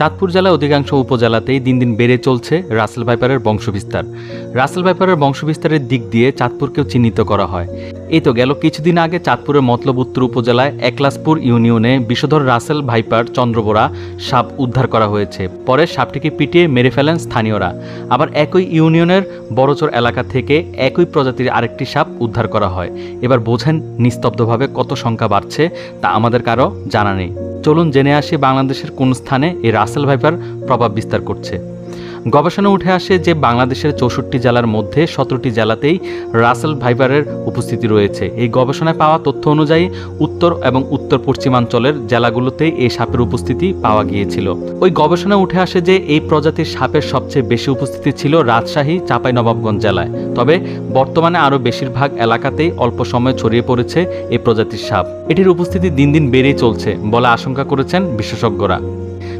চাঁদপুর জেলার অধিকাংশ উপজেলাতেই দিন দিন বেড়ে চলছে রাসেল ভাইপারের বংশবিস্তার। রাসেল ভাইপারের বংশবিস্তারের দিক দিয়ে চাঁদপুরকেও চিহ্নিত করা হয়। এই তো গেল কিছুদিন আগে চাঁদপুরের মতলব উত্তর উপজেলায় একলাসপুর ইউনিয়নে বিষধর রাসেল ভাইপার চন্দ্রবোরা সাপ উদ্ধার করা হয়েছে। পরে সাপটিকে পিটিয়ে মেরে ফেলেন স্থানীয়রা। আবার একই ইউনিয়নের বড়চর এলাকা থেকে একই প্রজাতির আরেকটি সাপ উদ্ধার করা হয়। এবার বোঝেন নিস্তব্ধভাবে কত সংখ্যা বাড়ছে তা আমাদের কারো জানা নেই। চলুন জেনে আসি বাংলাদেশের কোন স্থানে এই রাসেল ভাইপার প্রভাব বিস্তার করছে। গবেষণা উঠে আসে যে বাংলাদেশের 64 জেলার মধ্যে 17টি জেলাতেই রাসেল ভাইপারের উপস্থিতি রয়েছে। এই গবেষণায় পাওয়া তথ্য অনুযায়ী উত্তর এবং উত্তর পশ্চিমাঞ্চলের জেলাগুলোতেই এই সাপের উপস্থিতি পাওয়া গিয়েছিল। ওই গবেষণায় উঠে আসে যে এই প্রজাতির সাপের সবচেয়ে বেশি উপস্থিতি ছিল রাজশাহী, চাঁপাইনবাবগঞ্জ জেলায়। তবে বর্তমানে আরও বেশিরভাগ এলাকাতেই অল্প সময়ে ছড়িয়ে পড়েছে এই প্রজাতির সাপ। এটির উপস্থিতি দিন দিন বেড়েই চলছে বলে আশঙ্কা করেছেন বিশেষজ্ঞরা।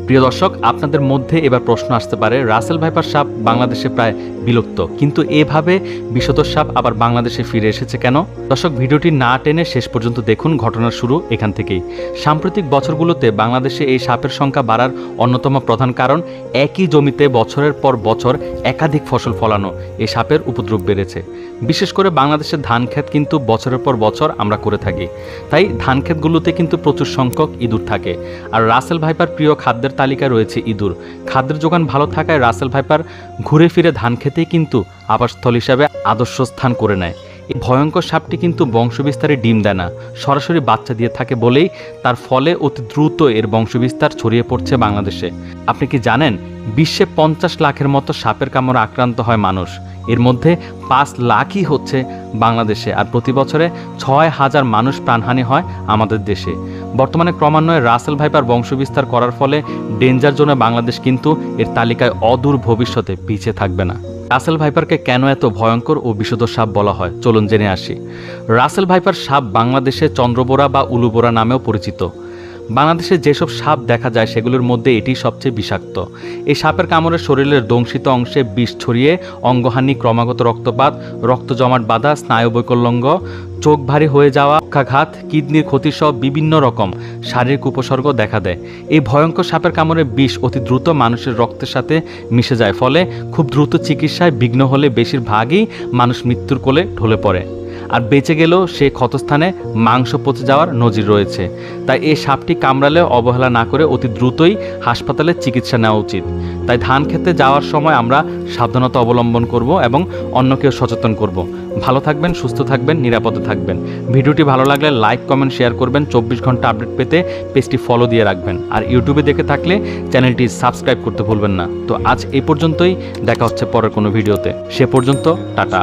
প্রিয় দর্শক, আপনাদের মধ্যে এবার প্রশ্ন আসতে পারে, রাসেল ভাইপার সাপ বাংলাদেশে প্রায় বিলুপ্ত, কিন্তু এভাবে বিষধর সাপ আবার বাংলাদেশে ফিরে এসেছে কেন? দর্শক, ভিডিওটি না টেনে শেষ পর্যন্ত দেখুন। ঘটনার শুরু এখান থেকেই। সাম্প্রতিক বছরগুলোতে বাংলাদেশে এই সাপের সংখ্যা বাড়ার অন্যতম প্রধান কারণ একই জমিতে বছরের পর বছর একাধিক ফসল ফলানো এই সাপের উপদ্রব বেড়েছে। বিশেষ করে বাংলাদেশের ধান ক্ষেত কিন্তু বছরের পর বছর আমরা করে থাকি, তাই ধান ক্ষেতগুলোতে কিন্তু প্রচুর সংখ্যক ইঁদুর থাকে। আর রাসেল ভাইপার প্রিয় খাদ্যের তালিকায় রয়েছে ইঁদুর। খাদ্যের যোগান ভালো থাকায় রাসেল ভাইপার ঘুরে ফিরে ধান খেতেই কিন্তু আবাসস্থল হিসাবে আদর্শ স্থান করে নেয়। এই ভয়ঙ্কর সাপটি কিন্তু বংশবিস্তারে ডিম দেয় না, সরাসরি বাচ্চা দিয়ে থাকে বলেই তার ফলে অতি দ্রুত এর বংশবিস্তার ছড়িয়ে পড়ছে বাংলাদেশে। আপনি কি জানেন, বিশ্বে 50 লাখের মতো সাপের কামড়ে আক্রান্ত হয় মানুষ, এর মধ্যে 5 লাখই হচ্ছে বাংলাদেশে। আর প্রতি বছরে 6,000 মানুষ প্রাণহানি হয় আমাদের দেশে। বর্তমানে ক্রমান্বয়ে রাসেল ভাইপার বংশবিস্তার করার ফলে ডেঞ্জার জোনে বাংলাদেশ কিন্তু এর তালিকায় অদূর ভবিষ্যতে পিছিয়ে থাকবে না। রাসেল ভাইপারকে কেন এত ভয়ঙ্কর ও বিষধর সাপ বলা হয়, চলুন জেনে আসি। রাসেল ভাইপার সাপ বাংলাদেশে চন্দ্রবোরা বা উলুবোরা নামেও পরিচিত। বাংলাদেশে যেসব সাপ দেখা যায় সেগুলোর মধ্যে এটি সবচেয়ে বিষাক্ত। এই সাপের কামড়ে শরীরের দংশিত অংশে বিষ ছড়িয়ে অঙ্গহানি, ক্রমাগত রক্তপাত, রক্ত জমাট বাঁধা, স্নায়ু বৈকল্যঙ্গ, চোখ ভারী হয়ে যাওয়া, পক্ষাঘাত, কিডনির ক্ষতি সহ বিভিন্ন রকম শারীরিক উপসর্গ দেখা দেয়। এই ভয়ঙ্কর সাপের কামড়ে বিষ অতি দ্রুত মানুষের রক্তের সাথে মিশে যায়, ফলে খুব দ্রুত চিকিৎসায় বিঘ্ন হলে বেশিরভাগই মানুষ মৃত্যুর কোলে ঢলে পড়ে। আর বেঁচে গেলেও সেই ক্ষতস্থানে মাংস পচে যাওয়ার নজির রয়েছে। তাই এই সাপটি কামড়ালে অবহেলা না করে অতি দ্রুতই হাসপাতালে চিকিৎসা নেওয়া উচিত। তাই ধান খেতে যাওয়ার সময় আমরা সাবধানতা অবলম্বন করব এবং অন্যকেও সচেতন করব। ভালো থাকবেন, সুস্থ থাকবেন, নিরাপদে থাকবেন। ভিডিওটি ভালো লাগলে লাইক, কমেন্ট, শেয়ার করবেন। 24 ঘন্টা আপডেট পেতে পেজটি ফলো দিয়ে রাখবেন। আর ইউটিউবে দেখে থাকলে চ্যানেলটি সাবস্ক্রাইব করতে ভুলবেন না। তো আজ এই পর্যন্তই, দেখা হচ্ছে পরের কোনো ভিডিওতে। সে পর্যন্ত টাটা।